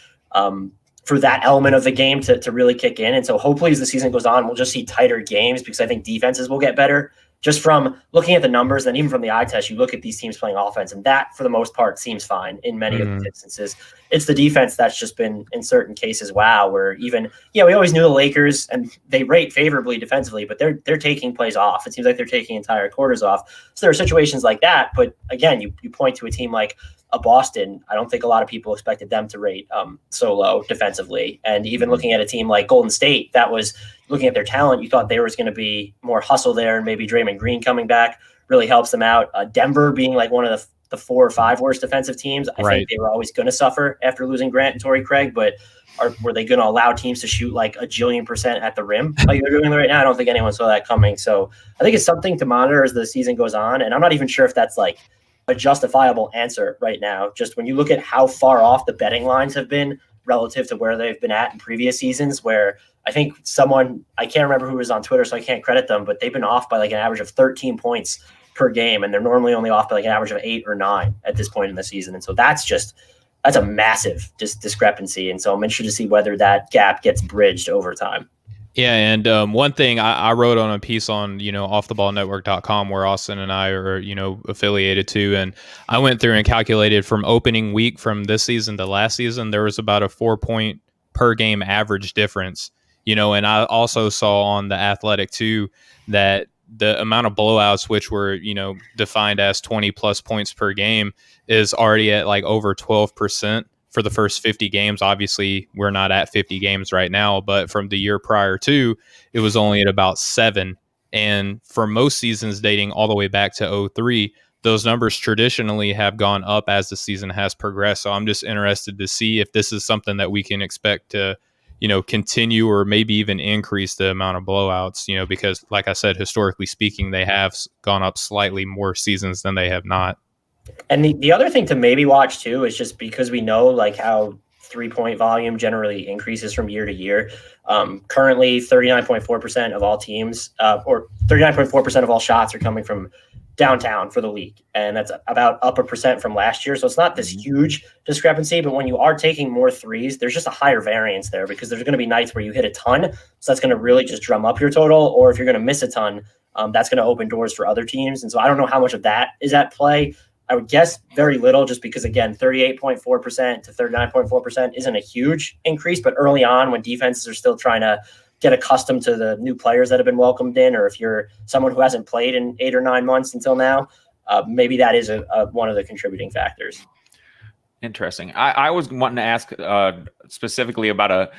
for that element of the game to really kick in. And so hopefully as the season goes on, we'll just see tighter games because I think defenses will get better just from looking at the numbers. And even from the eye test, you look at these teams playing offense, and that for the most part seems fine in many of these instances. It's the defense that's just been in certain cases, where even, we always knew the Lakers and they rate favorably defensively, but they're taking plays off. It seems like they're taking entire quarters off. So there are situations like that. But again, you point to a team like a Boston. I don't think a lot of people expected them to rate so low defensively. And even looking at a team like Golden State, that was looking at their talent, you thought there was going to be more hustle there, and maybe Draymond Green coming back really helps them out. Denver being like one of the 4 or 5 worst defensive teams. I think they were always going to suffer after losing Grant and Torrey Craig, but were they going to allow teams to shoot like a jillion% at the rim like they're doing right now? I don't think anyone saw that coming. So I think it's something to monitor as the season goes on. And I'm not even sure if that's like a justifiable answer right now. Just when you look at how far off the betting lines have been relative to where they've been at in previous seasons, where I think I can't remember who was on Twitter, so I can't credit them, but they've been off by like an average of 13 points per game. And they're normally only off by like an average of 8 or 9 at this point in the season. And so that's a massive discrepancy. And so I'm interested to see whether that gap gets bridged over time. Yeah, and one thing I wrote on a piece on, offtheballnetwork.com where Austin and I are, affiliated to, and I went through and calculated from opening week from this season to last season, there was about a 4-point per game average difference, and I also saw on the Athletic too that the amount of blowouts, which were, defined as 20 plus points per game, is already at like over 12%. For the first 50 games. Obviously, we're not at 50 games right now, but from the year prior to, it was only at about 7. And for most seasons dating all the way back to 2003, those numbers traditionally have gone up as the season has progressed. So I'm just interested to see if this is something that we can expect to, continue or maybe even increase the amount of blowouts, because like I said, historically speaking, they have gone up slightly more seasons than they have not. And the other thing to maybe watch too is just because we know like how 3-point volume generally increases from year to year. Currently, 39.4% of all teams, or 39.4% of all shots are coming from downtown for the league. And that's about up 1% from last year. So it's not this huge discrepancy, but when you are taking more threes, there's just a higher variance there because there's going to be nights where you hit a ton. So that's going to really just drum up your total. Or if you're going to miss a ton, that's going to open doors for other teams. And so I don't know how much of that is at play. I would guess very little just because, again, 38.4% to 39.4% isn't a huge increase. But early on, when defenses are still trying to get accustomed to the new players that have been welcomed in, or if you're someone who hasn't played in 8 or 9 months until now, maybe that is one of the contributing factors. Interesting. I was wanting to ask specifically about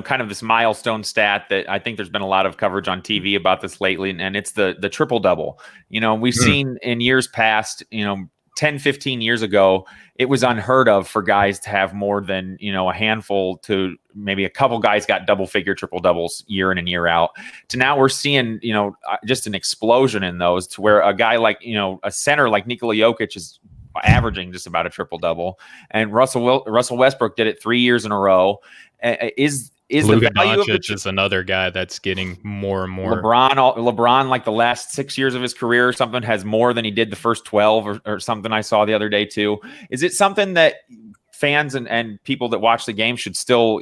kind of this milestone stat that I think there's been a lot of coverage on TV about this lately, and it's the triple double. We've seen in years past, 10, 15 years ago, it was unheard of for guys to have more than, a handful to maybe a couple guys got double figure triple doubles year in and year out, to now we're seeing, just an explosion in those, to where a guy like, a center like Nikola Jokic is averaging just about a triple double, and Russell Westbrook did it 3 years in a row. Is Luka the value Doncic of the is another guy that's getting more and more. LeBron, like the last 6 years of his career or something, has more than he did the first 12 or something I saw the other day too. Is it something that fans and people that watch the game should still,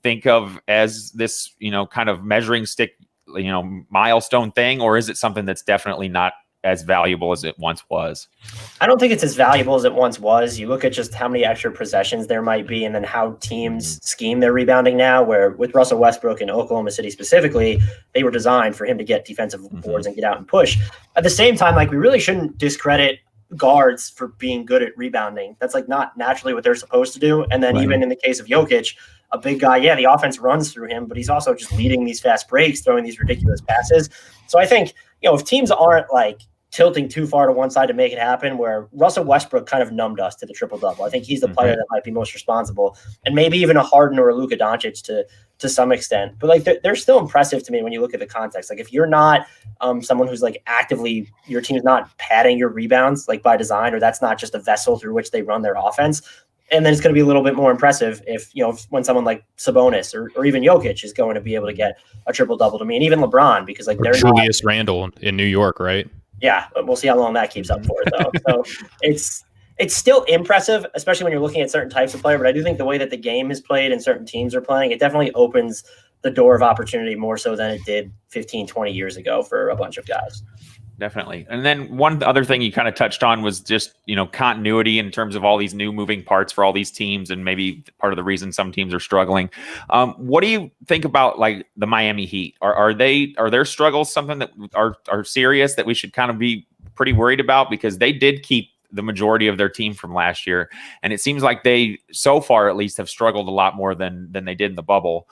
think of as this, kind of measuring stick, milestone thing, or is it something that's definitely not as valuable as it once was? I don't think it's as valuable as it once was. You look at just how many extra possessions there might be, and then how teams scheme their rebounding now, where with Russell Westbrook in Oklahoma City specifically, they were designed for him to get defensive boards and get out and push. At the same time, we really shouldn't discredit guards for being good at rebounding. That's not naturally what they're supposed to do. And then even in the case of Jokic, a big guy, the offense runs through him, but he's also just leading these fast breaks, throwing these ridiculous passes. So I think, if teams aren't tilting too far to one side to make it happen, where Russell Westbrook kind of numbed us to the triple-double. I think he's the player that might be most responsible, and maybe even a Harden or a Luka Doncic to some extent. But they're still impressive to me when you look at the context. If you're not someone who's actively, your team's not padding your rebounds by design, or that's not just a vessel through which they run their offense, and then it's going to be a little bit more impressive if when someone like Sabonis or even Jokic is going to be able to get a triple-double to me, and even LeBron, because they're Julius Randle in New York, right? Yeah, but we'll see how long that keeps up for, though. So it's still impressive, especially when you're looking at certain types of player. But I do think the way that the game is played and certain teams are playing, it definitely opens the door of opportunity more so than it did 15, 20 years ago for a bunch of guys. Definitely. And then one other thing you kind of touched on was just, continuity in terms of all these new moving parts for all these teams, and maybe part of the reason some teams are struggling. What do you think about the Miami Heat? Are their struggles something that are serious that we should kind of be pretty worried about? Because they did keep the majority of their team from last year, and it seems like they, so far at least, have struggled a lot more than they did in the bubble.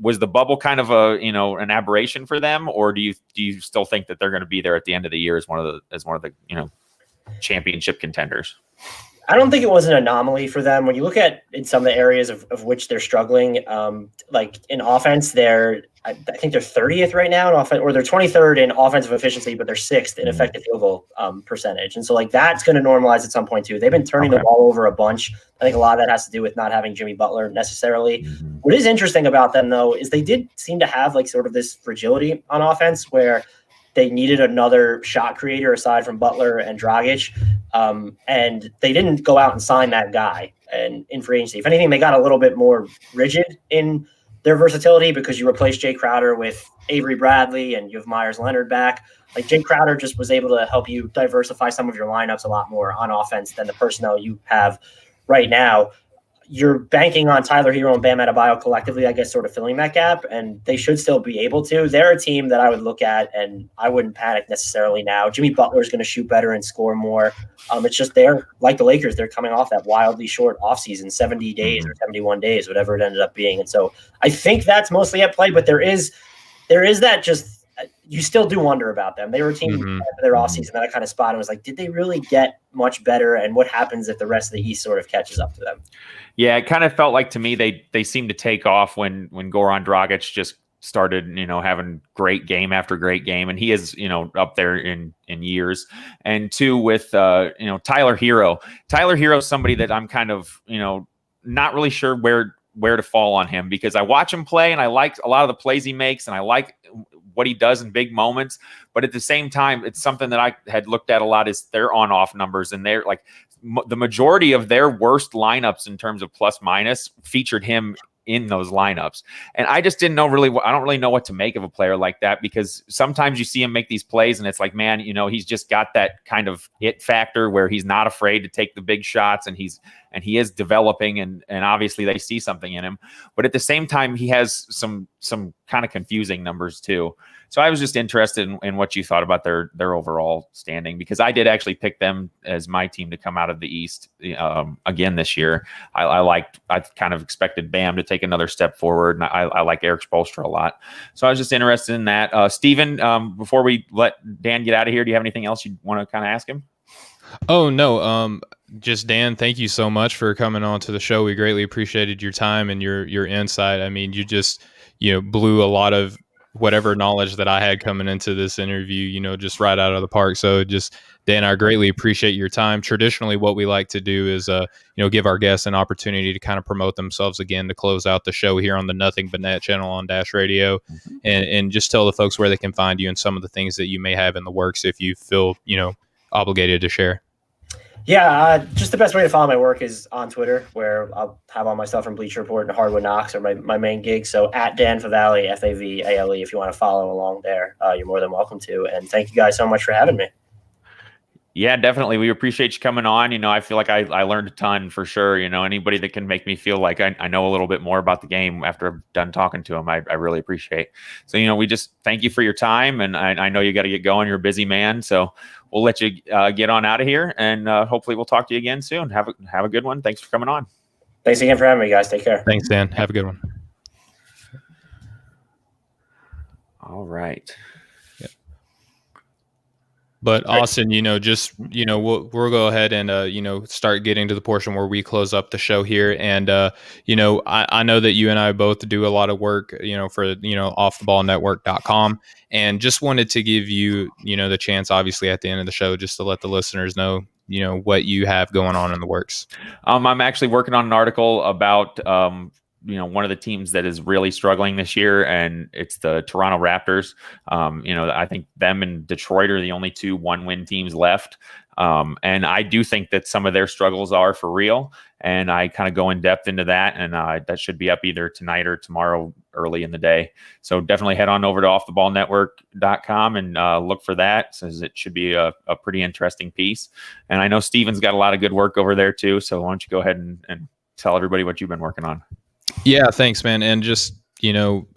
Was the bubble kind of an aberration for them, or do you still think that they're going to be there at the end of the year as one of the championship contenders? I don't think it was an anomaly for them. When you look at in some of the areas of which they're struggling, in offense, I think they're 30th right now in offense, or they're 23rd in offensive efficiency, but they're 6th in effective field goal percentage. And so that's going to normalize at some point too. They've been turning the ball over a bunch. I think a lot of that has to do with not having Jimmy Butler necessarily. What is interesting about them though, is they did seem to have sort of this fragility on offense where they needed another shot creator aside from Butler and Dragic. And they didn't go out and sign that guy and in free agency. If anything, they got a little bit more rigid in their versatility because you replace Jay Crowder with Avery Bradley and you have Myers Leonard back. Jay Crowder just was able to help you diversify some of your lineups a lot more on offense than the personnel you have right now. You're banking on Tyler Hero and Bam Adebayo collectively, I guess, sort of filling that gap, and they should still be able to. They're a team that I would look at, and I wouldn't panic necessarily now. Jimmy Butler is going to shoot better and score more. It's just they're like the Lakers. They're coming off that wildly short offseason, 70 days or 71 days, whatever it ended up being. And so I think that's mostly at play, but there is that just you still do wonder about them. They were a team for their offseason that I kind of spotted and was like, did they really get much better? And what happens if the rest of the East sort of catches up to them? Yeah, it kind of felt like to me they seemed to take off when Goran Dragic just started, having great game after great game, and he is, up there in years. And two, with Tyler Hero. Tyler Hero is somebody that I'm kind of, not really sure where to fall on him, because I watch him play and I like a lot of the plays he makes and I like what he does in big moments. But at the same time, it's something that I had looked at a lot is their on-off numbers, and they're like the majority of their worst lineups in terms of plus minus featured him in those lineups. And I just didn't know I don't really know what to make of a player like that, because sometimes you see him make these plays and it's like, man, he's just got that kind of it factor where he's not afraid to take the big shots, and he is developing, and obviously they see something in him. But at the same time, he has some kind of confusing numbers too. So I was just interested in what you thought about their overall standing, because I did actually pick them as my team to come out of the East again this year. I kind of expected Bam to take another step forward, and I like Eric Spoelstra a lot. So I was just interested in that. Steven, before we let Dan get out of here, do you have anything else you want to kind of ask him? Oh, no. Just Dan, thank you so much for coming on to the show. We greatly appreciated your time and your insight. I mean, you just, blew a lot of whatever knowledge that I had coming into this interview, just right out of the park. So just, Dan, I greatly appreciate your time. Traditionally, what we like to do is, give our guests an opportunity to kind of promote themselves again to close out the show here on the Nothing But Net channel on Dash Radio, and just tell the folks where they can find you and some of the things that you may have in the works if you feel, obligated to share. Yeah, just the best way to follow my work is on Twitter, where I'll have all my stuff from Bleacher Report and Hardwood Knocks are my main gigs. So at Dan Favale, Favale, if you want to follow along there, you're more than welcome to. And thank you guys so much for having me. Yeah, definitely. We appreciate you coming on. I feel like I learned a ton for sure. Anybody that can make me feel like I know a little bit more about the game after I'm done talking to them, I really appreciate. So, we just thank you for your time. And I know you got to get going. You're a busy man. So we'll let you get on out of here. And hopefully we'll talk to you again soon. Have a good one. Thanks for coming on. Thanks again for having me, guys. Take care. Thanks, Dan. Have a good one. All right. But Austin, we'll go ahead and, start getting to the portion where we close up the show here. And, I know that you and I both do a lot of work, for, offtheballnetwork.com, and just wanted to give you, the chance, obviously, at the end of the show, just to let the listeners know, what you have going on in the works. I'm actually working on an article about, one of the teams that is really struggling this year, and it's the Toronto Raptors. I think them and Detroit are the only two 1-win teams left. And I do think that some of their struggles are for real. And I kind of go in depth into that. And that should be up either tonight or tomorrow early in the day. So definitely head on over to offtheballnetwork.com and look for that, since it should be a pretty interesting piece. And I know Steven's got a lot of good work over there too. So why don't you go ahead and tell everybody what you've been working on? Yeah, thanks, man. And just,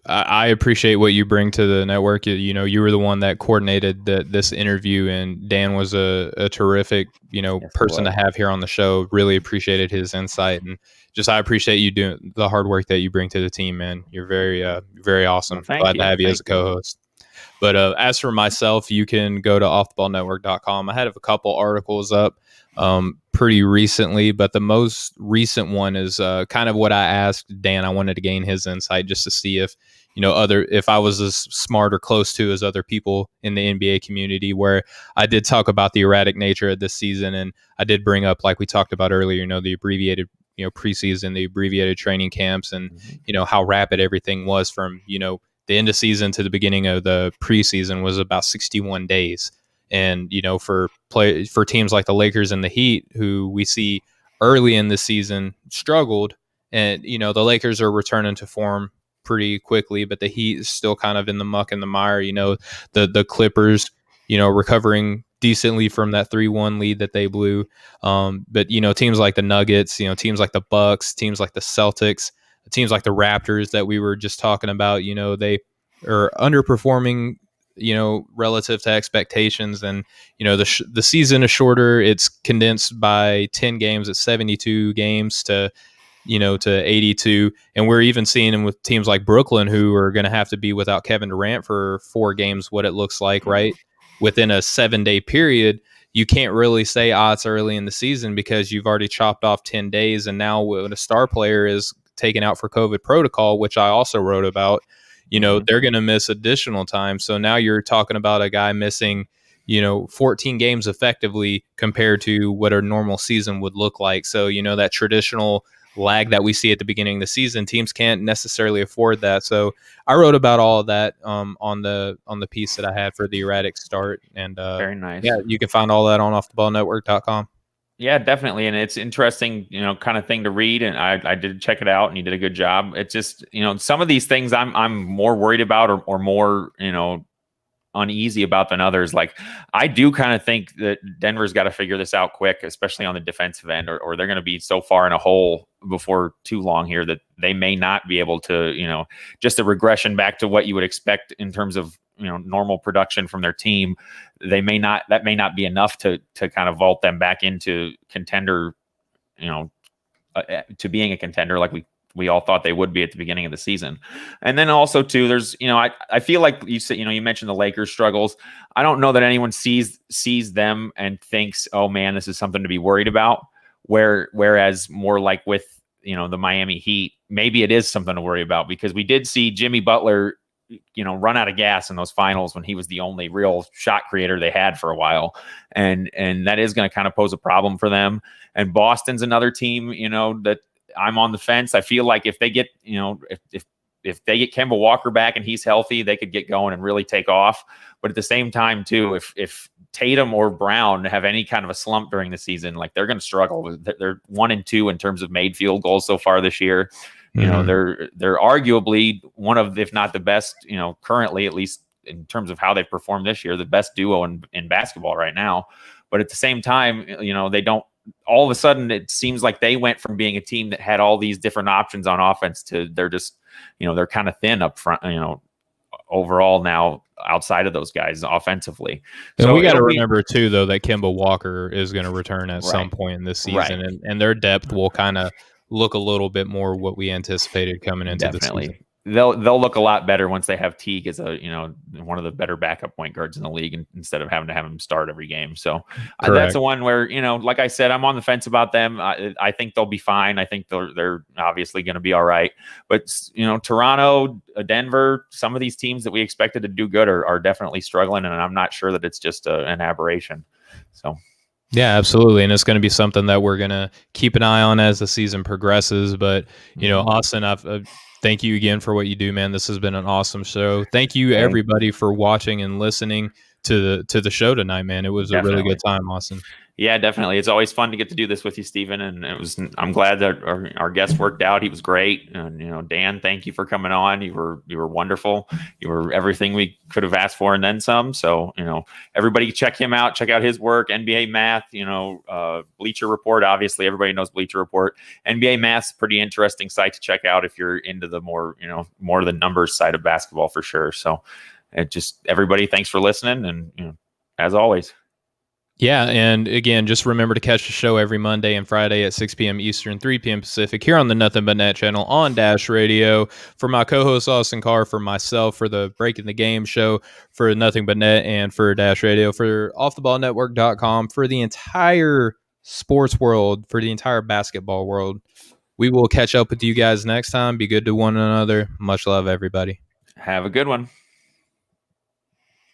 I appreciate what you bring to the network. You were the one that coordinated this interview, and Dan was a terrific, person to have here on the show. Really appreciated his insight, and just, I appreciate you doing the hard work that you bring to the team, man. You're very, very awesome. Well, glad to have you as a co-host. But as for myself, you can go to offtheballnetwork.com. I had a couple articles up pretty recently, but the most recent one is kind of what I asked Dan. I wanted to gain his insight just to see if, if I was as smart or close to as other people in the NBA community, where I did talk about the erratic nature of this season. And I did bring up, like we talked about earlier, the abbreviated, preseason, the abbreviated training camps, and, how rapid everything was from, the end of season to the beginning of the preseason was about 61 days. And, for teams like the Lakers and the Heat, who we see early in the season struggled, and, the Lakers are returning to form pretty quickly, but the Heat is still kind of in the muck and the mire. The Clippers, recovering decently from that 3-1 lead that they blew. But, teams like the Nuggets, teams like the Bucks, teams like the Celtics, teams like the Raptors that we were just talking about, they are underperforming, relative to expectations. And, the season is shorter. It's condensed by 10 games at 72 games to 82. And we're even seeing them with teams like Brooklyn, who are going to have to be without Kevin Durant for 4 games, what it looks like, right? Within a 7-day period. You can't really say, it's early in the season, because you've already chopped off 10 days. And now when a star player is taken out for COVID protocol, which I also wrote about, they're going to miss additional time. So now you're talking about a guy missing, 14 games effectively compared to what a normal season would look like. So, that traditional lag that we see at the beginning of the season. Teams can't necessarily afford that. So I wrote about all of that on the piece that I had for the erratic start. And Very nice. yeah, you can find all that on offtheballnetwork.com. Yeah, definitely. And it's interesting, kind of thing to read. And I did check it out and you did a good job. It's just, some of these things I'm more worried about or more, uneasy about than others. Like I do kind of think that Denver's got to figure this out quick, especially on the defensive end, or they're going to be so far in a hole before too long here that they may not be able to, just a regression back to what you would expect in terms of, normal production from their team. That may not be enough to kind of vault them back into contender, to being a contender like we all thought they would be at the beginning of the season. And then also too, there's, I feel like you said, you mentioned the Lakers struggles. I don't know that anyone sees them and thinks, oh man, this is something to be worried about. Whereas more like with, the Miami Heat, maybe it is something to worry about because we did see Jimmy Butler, run out of gas in those finals when he was the only real shot creator they had for a while. And that is going to kind of pose a problem for them. And Boston's another team, that I'm on the fence. I feel like if they get, if they get Kemba Walker back and he's healthy, they could get going and really take off. But at the same time too, if Tatum or Brown have any kind of a slump during the season, like they're going to struggle. They're 1 and 2 in terms of made field goals so far this year. They're arguably one of, if not the best, currently, at least in terms of how they've performed this year, the best duo in basketball right now. But at the same time, they don't, all of a sudden it seems like they went from being a team that had all these different options on offense to they're just, they're kind of thin up front, overall now outside of those guys offensively. So we got to remember too, though, that Kemba Walker is going to return at some point in this season, Right. and their depth will kind of look a little bit more what we anticipated coming into the season. They'll look a lot better once they have Teague as a one of the better backup point guards in the league instead of having to have him start every game. So that's the one where like I said, I'm on the fence about them. I think they'll be fine. I think they're obviously going to be all right. But Toronto, Denver, some of these teams that we expected to do good are definitely struggling, and I'm not sure that it's just an aberration. So. Yeah, absolutely. And it's going to be something that we're going to keep an eye on as the season progresses. But, Austin, thank you again for what you do, man. This has been an awesome show. Thank you, everybody, for watching and listening to the show tonight, man. It was a really good time, Austin. Yeah, definitely. It's always fun to get to do this with you, Stephen. And I'm glad that our guest worked out. He was great. And, Dan, thank you for coming on. You were wonderful. You were everything we could have asked for and then some. So, everybody check him out. Check out his work, NBA Math, Bleacher Report. Obviously, everybody knows Bleacher Report. NBA Math's a pretty interesting site to check out if you're into the more the numbers side of basketball for sure. So everybody, thanks for listening. And, as always. Yeah, and again, just remember to catch the show every Monday and Friday at 6 p.m. Eastern, 3 p.m. Pacific here on the Nothing But Net channel on Dash Radio. For my co-host Austin Carr, for myself, for the Breaking the Game show, for Nothing But Net, and for Dash Radio, for offtheballnetwork.com, for the entire sports world, for the entire basketball world. We will catch up with you guys next time. Be good to one another. Much love, everybody. Have a good one.